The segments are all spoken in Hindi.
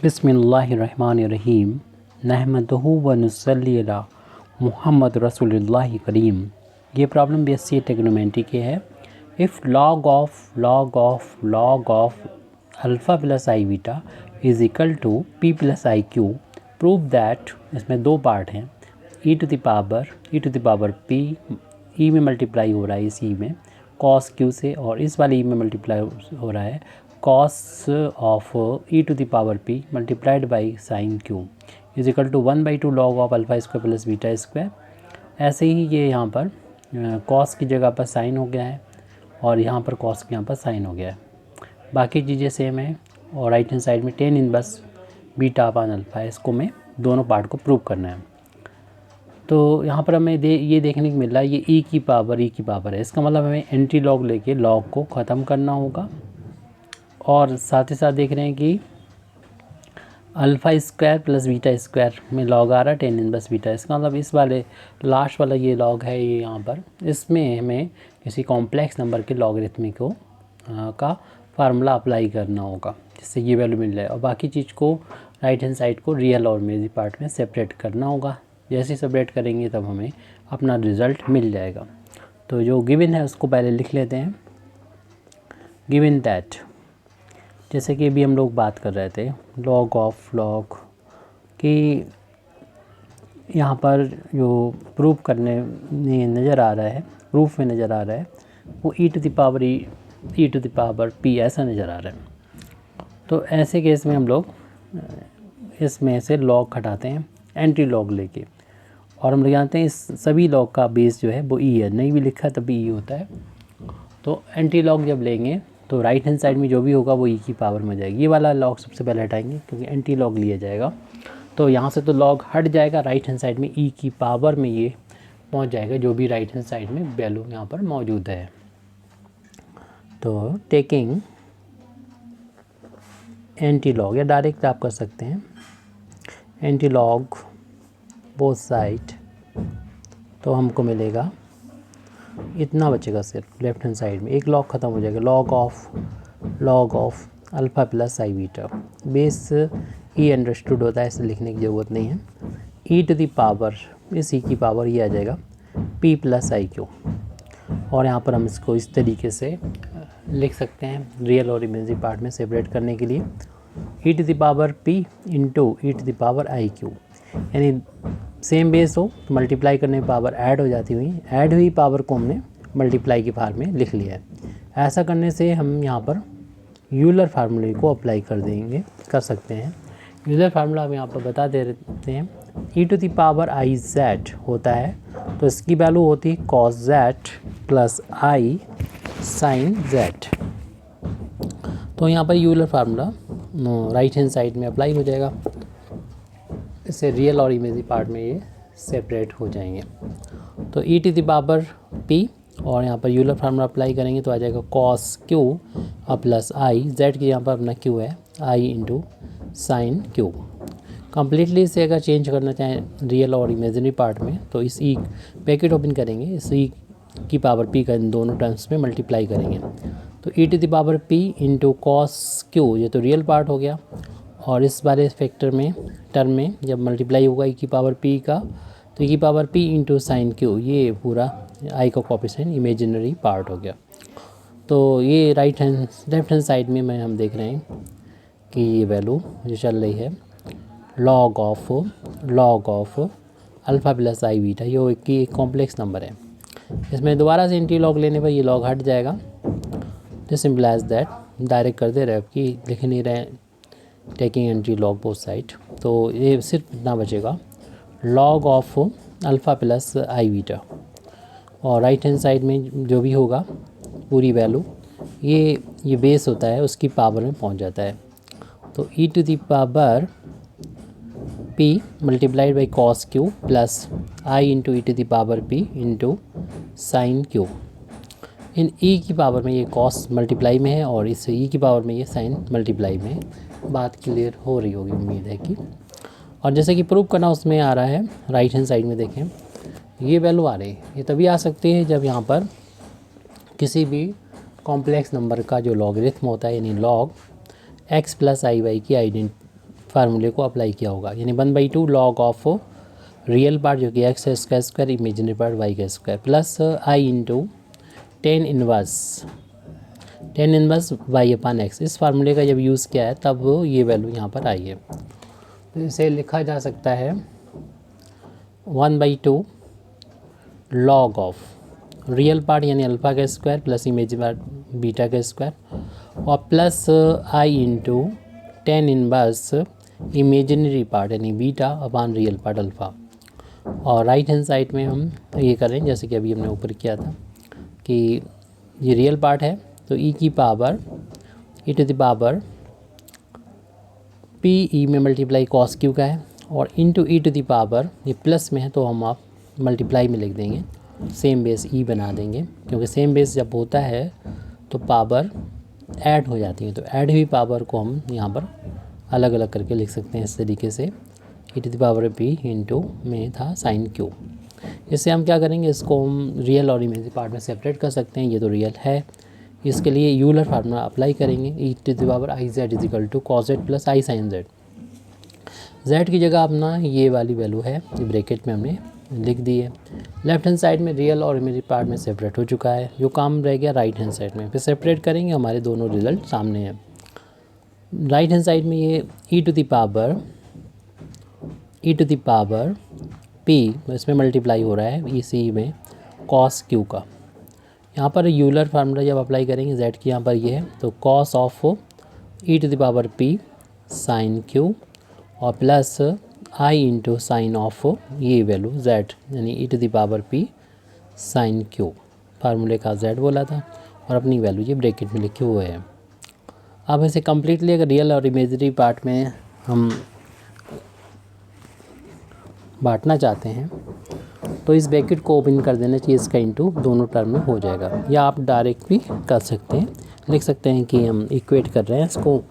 बिस्मिल्लाहिर्रहमानिर्रहीम नहमदुहु व नुसल्ली अला मुहम्मद रसूलुल्लाह करीम। ये प्रॉब्लम BSc ट्रिग्नोमेट्री के है। If log of alpha plus I beta is equal to p plus I Q, prove that, इसमें दो पार्ट हैं, e to the power p, e में मल्टीप्लाई हो रहा है इस e में cos q से, और इस वाले e में मल्टीप्लाई हो रहा है cos of e to the power p multiplied by sine q is equal to 1/2 log of alpha square plus beta square. ऐसे ही ये यहाँ पर cos की जगह पर साइन हो गया है और यहाँ पर cos के यहाँ पर साइन हो गया है। बाकी चीज़ें सेम है और राइट हैंड साइड में ten inverse beta upon alpha है, इसको में दोनों पार्ट को प्रूव करना है। तो यहाँ पर हमें ये देखने को मिल रहा है ये e की पावर है, इसका मतलब हमें एंटी लॉग लेके लॉग को ख़त्म करना होगा। और साथ ही साथ देख रहे हैं कि alpha square plus beta square में लॉग आ रहा है टेन इनवर्स बीटा, इसका मतलब इस वाले लास्ट वाला ये लॉग है ये यहाँ पर, इसमें हमें किसी कॉम्प्लेक्स नंबर के लॉगरिथमिक को का फार्मूला अप्लाई करना होगा जिससे ये वैल्यू मिल जाए, और बाकी चीज़ को राइट हैंड साइड को रियल और इमेजिनरी पार्ट में सेपरेट करना होगा। जैसे सेपरेट करेंगे तब हमें अपना रिज़ल्ट मिल जाएगा। तो जो गिवन है उसको पहले लिख लेते हैं। गिवन दैट, जैसे कि अभी हम लोग बात कर रहे थे लॉग ऑफ लॉग कि यहाँ पर जो प्रूफ करने में नज़र आ रहा है, प्रूफ में नज़र आ रहा है वो e to the power p ऐसा नज़र आ रहा है। तो ऐसे केस में हम लोग इसमें से लॉग हटाते हैं एंटी लॉग लेके, और हम लोग जानते हैं इस सभी लॉग का बेस जो है वो e है, नहीं भी लिखा तब भी e होता है। तो एंटी लॉग जब लेंगे तो राइट हैंड साइड में जो भी होगा वो e की पावर में जाएगी। ये वाला लॉग सबसे पहले हटाएंगे क्योंकि एंटी लॉग लिया जाएगा, तो यहाँ से तो लॉग हट जाएगा, राइट हैंड साइड में e की पावर में ये पहुँच जाएगा जो भी राइट हैंड साइड में वैल्यू यहाँ पर मौजूद है। तो टेकिंग एंटी लॉग, या डायरेक्ट आप कर सकते हैं एंटी लॉग बोथ साइड, तो हमको मिलेगा इतना बचेगा सिर्फ लेफ्ट हैंड साइड में, एक लॉग ख़त्म हो जाएगा, log of alpha plus I beta. Base E understood होता है, इसे लिखने की ज़रूरत नहीं है। ई टू दी पावर, इस ई की पावर ये आ जाएगा p प्लस आई क्यू, और यहाँ पर हम इसको इस तरीके से लिख सकते हैं रियल और इमेजिनरी पार्ट में सेपरेट करने के लिए, e to the power p into E to the power I Q, यानी सेम बेस हो तो मल्टीप्लाई करने में पावर ऐड हो जाती हुई, ऐड हुई पावर को हमने मल्टीप्लाई की फॉर्म में लिख लिया है। ऐसा करने से हम यहाँ पर यूलर फार्मूले को अप्लाई कर सकते हैं। यूलर फार्मूला हम यहाँ पर बता दे देते हैं, e to the power i z होता है तो इसकी वैल्यू होती है cos z plus i sine z. तो यहाँ पर Euler formula right hand side में अप्लाई हो जाएगा, इससे रियल और इमेजिनरी पार्ट में ये सेपरेट हो जाएंगे। तो e to the power p, और यहाँ पर यूलर फार्मूला अप्लाई करेंगे तो आ जाएगा cos q प्लस आई, z की यहाँ पर अपना q है i into sine q। Completely इसे अगर चेंज करना चाहें रियल और इमेजिनरी पार्ट में तो इस e ब्रैकेट ओपन करेंगे, इस e की पावर p का इन दोनों टर्म्स में मल्टीप्लाई करेंगे तो e to the power p into cos q, ये तो रियल पार्ट हो गया, और इस वाले फैक्टर में टर्म में जब मल्टीप्लाई होगा e की पावर p का तो e की power p into sine q, ये पूरा i का कोफिशिएंट इमेजिनरी पार्ट हो गया। तो ये लेफ्ट हैंड साइड में हम देख रहे हैं कि ये वैल्यू जो चल रही है log of alpha plus I beta, ये एक कॉम्प्लेक्स नंबर है। इसमें दोबारा से एंटी लॉग लेने पर ये लॉग हट जाएगा, जो सिंपल एज दैट, डायरेक्ट कर दे रहे कि लिख नहीं रहे taking entry log both side, तो ये सिर्फ इतना बचेगा log of alpha plus I beta, और राइट हैंड साइड में जो भी होगा पूरी वैल्यू ये बेस होता है उसकी पावर में पहुंच जाता है। तो e to the power p multiplied by cos q plus i into E to the power p into sine q। इन e की पावर में ये cos मल्टीप्लाई में है और इस e की पावर में ये साइन मल्टीप्लाई में है। बात क्लियर हो रही होगी उम्मीद है कि। और जैसे कि प्रूव करना उसमें आ रहा है राइट हैंड साइड में, देखें ये वैल्यू आ रही है, ये तभी आ सकती है जब यहाँ पर किसी भी कॉम्प्लेक्स नंबर का जो लॉगरिथम होता है यानी लॉग x प्लस आई वाई की फार्मूले को अप्लाई किया होगा, यानी 1/2 लॉग ऑफ रियल पार्ट जो कि एक्स है इसका स्क्वायर, इमेजिनरी पार्ट वाई का square, plus i into tan inverse Y upon x. इस फार्मूले का जब यूज़ किया है तब ये वैल्यू यहाँ पर आई है। तो इसे लिखा जा सकता है 1/2 लॉग ऑफ रियल पार्ट यानी अल्फ़ा का square plus imaginary part beta का स्क्वायर और plus i into tan inverse imaginary part यानी beta upon real part alpha. और राइट हैंड साइड में हम ये करें जैसे कि अभी हमने ऊपर किया था कि ये रियल पार्ट है तो e to the power p e में मल्टीप्लाई कॉस क्यू का है और into E to the power ये प्लस में है तो हम आप मल्टीप्लाई में लिख देंगे, सेम बेस ई बना देंगे, क्योंकि सेम बेस जब होता है तो पावर ऐड हो जाती है। तो ऐड हुई पावर को हम यहाँ पर अलग अलग करके लिख सकते हैं इस तरीके से, e to the power p into में था साइन क्यू। इससे हम क्या करेंगे, इसको हम रियल और इमेजिनरी पार्ट में सेपरेट कर सकते हैं। ये तो रियल है, इसके लिए यूलर फार्मूला अप्लाई करेंगे, e to the power i z is equal to cos z plus i sine z. Z की जगह अपना ये वाली वैल्यू है, ब्रैकेट में हमने लिख दी है। लेफ्ट हैंड साइड में रियल और इमेजिनरी पार्ट में सेपरेट हो चुका है, जो काम रह गया राइट हैंड साइड में। फिर सेपरेट करेंगे, हमारे दोनों रिजल्ट सामने हैं। राइट हैंड साइड में ये ई टू द पावर पी इसमें मल्टीप्लाई हो रहा है इसी में कॉस क्यू का। यहाँ पर यूलर फार्मूला जब अप्लाई करेंगे जेड की यहाँ पर ये है तो cos of e to the power p sine q और plus i into sine of ये वैल्यू जेड यानी e to the power p sine q. फार्मूले का जेड बोला था और अपनी वैल्यू ये ब्रैकेट में लिखे हुए हैं। अब इसे कम्प्लीटली अगर रियल और इमेजिनरी पार्ट में हम बांटना चाहते हैं तो इस ब्रैकेट को ओपन कर देना चाहिए, इसका इंटू दोनों टर्म में हो जाएगा। या आप डायरेक्ट भी कर सकते हैं, लिख सकते हैं कि हम इक्वेट कर रहे हैं इसको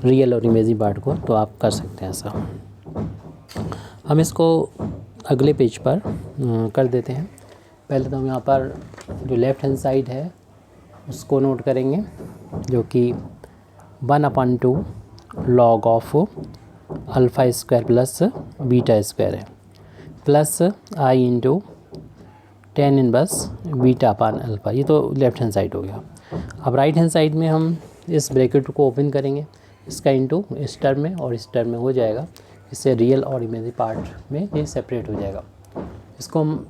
रियल और इमेजिनरी पार्ट को, तो आप कर सकते हैं ऐसा। हम इसको अगले पेज पर कर देते हैं। पहले तो हम यहाँ पर जो लेफ़्ट हैंड साइड है उसको नोट करेंगे, जो कि 1/2 log of alpha square plus beta square है, plus i into tan inverse beta upon alpha. ये तो लेफ्ट हैंड साइड हो गया। अब राइट हैंड साइड में हम इस ब्रैकेट को ओपन करेंगे, इसका इंटू इस टर्म में और इस टर्म में हो जाएगा। इससे रियल और इमेजिनरी पार्ट में ये सेपरेट हो जाएगा। इसको हम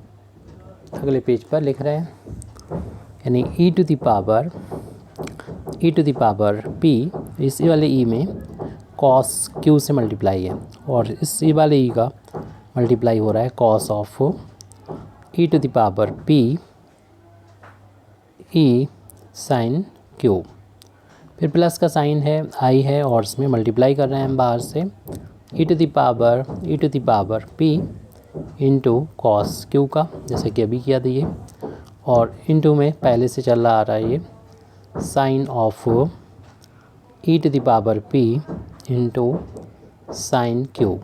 अगले पेज पर लिख रहे हैं, यानी e to the power P, इस वाले ई में कॉस क्यू से मल्टीप्लाई है और इस ई वाले ई का मल्टीप्लाई हो रहा है cos of e to the power p e sine q. फिर प्लस का साइन है, आई है और इसमें मल्टीप्लाई कर रहे हैं हम बाहर से, e to the power p into cos q का, जैसे कि अभी किया था ये, और इंटू में पहले से चल रहा आ रहा है ये sine of e to the power p into sine q.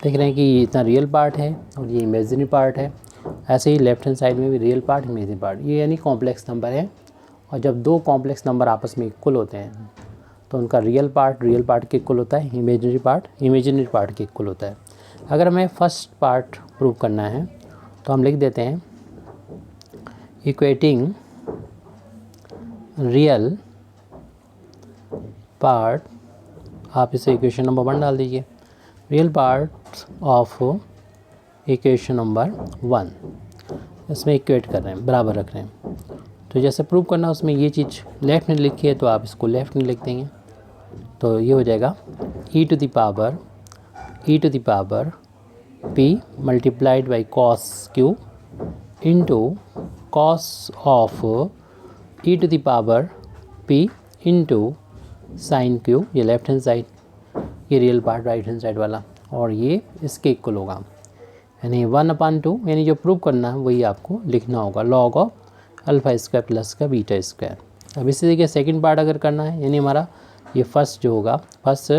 देख रहे हैं कि ये इतना रियल पार्ट है और ये इमेजिनरी पार्ट है। ऐसे ही लेफ्ट हैंड साइड में भी रियल पार्ट इमेजिनरी पार्ट, ये यानी कॉम्प्लेक्स नंबर है। और जब दो कॉम्प्लेक्स नंबर आपस में इक्वल होते हैं तो उनका रियल पार्ट के इक्वल होता है, इमेजिनरी पार्ट के इक्वल होता है। अगर हमें फर्स्ट पार्ट प्रूव करना है तो हम लिख देते हैं इक्वेटिंग रियल पार्ट, आप इसे इक्वेशन नंबर 1 डाल दीजिए, real part of equation number 1, इसमें इक्वेट कर रहे हैं, बराबर रख रहे हैं। तो जैसे प्रूव करना उसमें ये चीज़ लेफ़्ट में लिखी है तो आप इसको लेफ़्ट में लिख देंगे, तो ये हो जाएगा e to the power p multiplied by cos q into cos of e to the power p into sine q. ये लेफ्ट हैंड साइड, ये real part right hand side वाला, और ये इसके इक्वल होगा, यानी 1/2, यानी जो प्रूव करना है वही आपको लिखना होगा, log of alpha square plus का बीटा स्क्वायर। अब इसी तरीके सेकंड पार्ट अगर करना है, यानी हमारा ये फर्स्ट जो होगा, फर्स्ट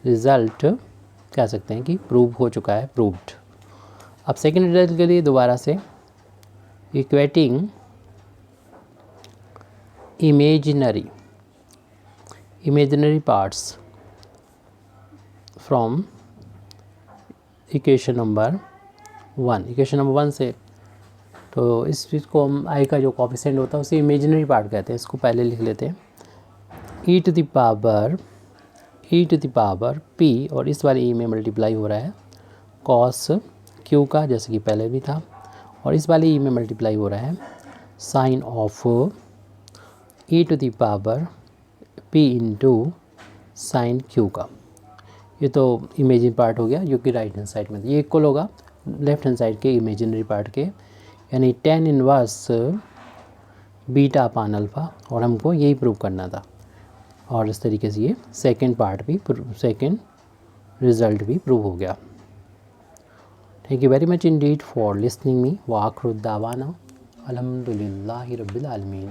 रिज़ल्ट कह सकते हैं कि प्रूव हो चुका है, प्रूव्ड। अब सेकंड रिजल्ट के लिए दोबारा से equating imaginary parts from equation number 1। Equation number 1 से, तो इस चीज़ को हम आई का जो कोफिशिएंट होता है उसे इमेजिनरी पार्ट कहते हैं। इसको पहले लिख लेते हैं, ई टू द पावर p, और इस वाले e में मल्टीप्लाई हो रहा है कॉस q का, जैसे कि पहले भी था, और इस वाले e में मल्टीप्लाई हो रहा है sine of e to the power p into sine q का। ये तो इमेजिन पार्ट हो गया जो कि राइट हैंड साइड में, ये इक्वल होगा लेफ्ट हैंड साइड के इमेजिनरी पार्ट के, यानी tan inverse beta upon alpha, और हमको यही प्रूव करना था। और इस तरीके से ये सेकंड रिज़ल्ट भी प्रूव हो गया। Thank you very much Indeed for listening me. व आखिर दावाना अल्हम्दुलिल्लाहि रब्बिल आलमीन।